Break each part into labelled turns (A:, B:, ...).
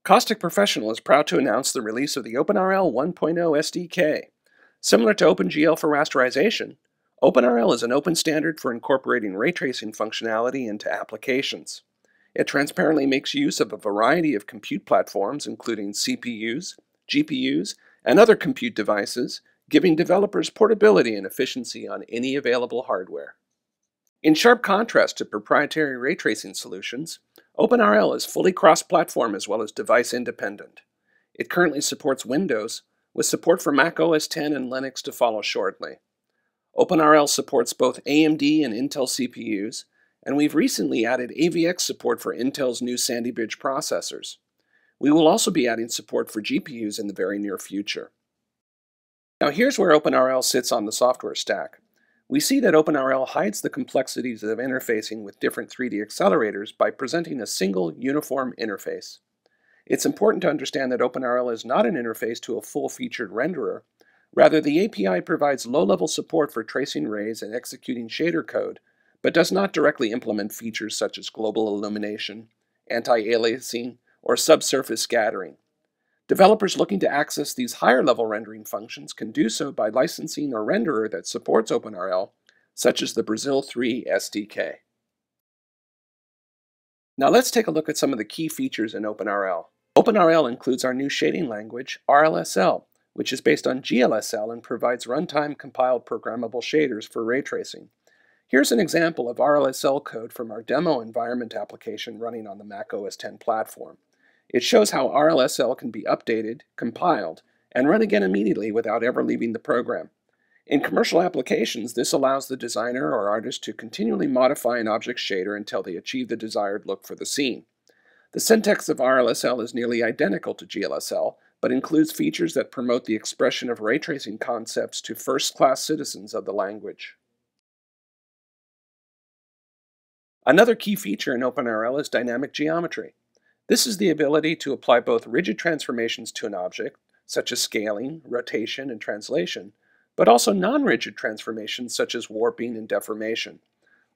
A: CAUSTIC Professional is proud to announce the release of the OpenRL 1.0 SDK. Similar to OpenGL for rasterization, OpenRL is an open standard for incorporating ray tracing functionality into applications. It transparently makes use of a variety of compute platforms, including CPUs, GPUs, and other compute devices, giving developers portability and efficiency on any available hardware. In sharp contrast to proprietary ray tracing solutions, OpenRL is fully cross-platform as well as device-independent. It currently supports Windows, with support for Mac OS X and Linux to follow shortly. OpenRL supports both AMD and Intel CPUs, and we've recently added AVX support for Intel's new Sandy Bridge processors. We will also be adding support for GPUs in the very near future. Now here's where OpenRL sits on the software stack. We see that OpenRL hides the complexities of interfacing with different 3D accelerators by presenting a single, uniform interface. It's important to understand that OpenRL is not an interface to a full-featured renderer. Rather, the API provides low-level support for tracing rays and executing shader code, but does not directly implement features such as global illumination, anti-aliasing, or subsurface scattering. Developers looking to access these higher-level rendering functions can do so by licensing a renderer that supports OpenRL, such as the Brazil 3 SDK. Now let's take a look at some of the key features in OpenRL. OpenRL includes our new shading language, RLSL, which is based on GLSL and provides runtime compiled programmable shaders for ray tracing. Here's an example of RLSL code from our demo environment application running on the Mac OS X platform. It shows how RLSL can be updated, compiled, and run again immediately without ever leaving the program. In commercial applications, this allows the designer or artist to continually modify an object shader until they achieve the desired look for the scene. The syntax of RLSL is nearly identical to GLSL, but includes features that promote the expression of ray tracing concepts to first-class citizens of the language. Another key feature in OpenRL is dynamic geometry. This is the ability to apply both rigid transformations to an object, such as scaling, rotation, and translation, but also non-rigid transformations such as warping and deformation.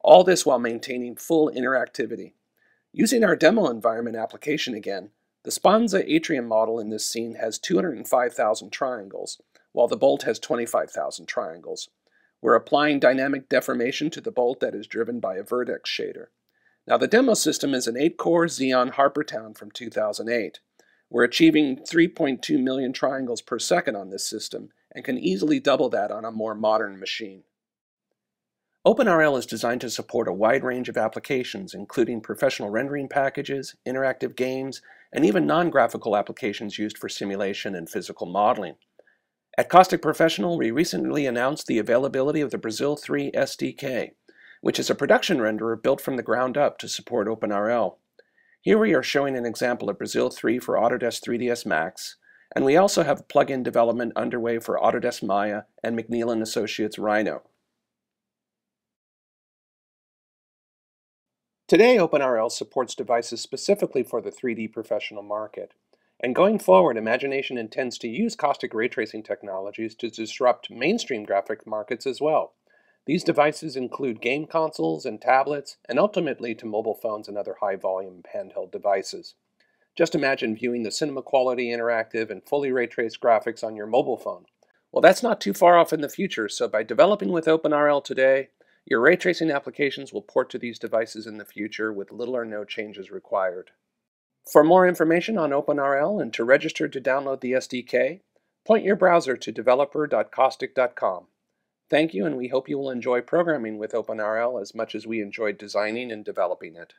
A: All this while maintaining full interactivity. Using our demo environment application again, the Sponza atrium model in this scene has 205,000 triangles, while the bolt has 25,000 triangles. We're applying dynamic deformation to the bolt that is driven by a vertex shader. Now the demo system is an 8-core Xeon Harpertown from 2008. We're achieving 3.2 million triangles per second on this system and can easily double that on a more modern machine. OpenRL is designed to support a wide range of applications, including professional rendering packages, interactive games, and even non-graphical applications used for simulation and physical modeling. At CAUSTIC Professional, we recently announced the availability of the Brazil 3 SDK, which is a production renderer built from the ground up to support OpenRL. Here we are showing an example of Brazil 3 for Autodesk 3ds Max, and we also have plugin development underway for Autodesk Maya and McNeil & Associates Rhino. Today, OpenRL supports devices specifically for the 3D professional market. And going forward, Imagination intends to use caustic ray tracing technologies to disrupt mainstream graphic markets as well. These devices include game consoles and tablets, and ultimately to mobile phones and other high-volume handheld devices. Just imagine viewing the cinema-quality interactive and fully ray-traced graphics on your mobile phone. Well, that's not too far off in the future, so by developing with OpenRL today, your ray tracing applications will port to these devices in the future with little or no changes required. For more information on OpenRL and to register to download the SDK, point your browser to developer.caustic.com. Thank you, and we hope you will enjoy programming with OpenRL as much as we enjoyed designing and developing it.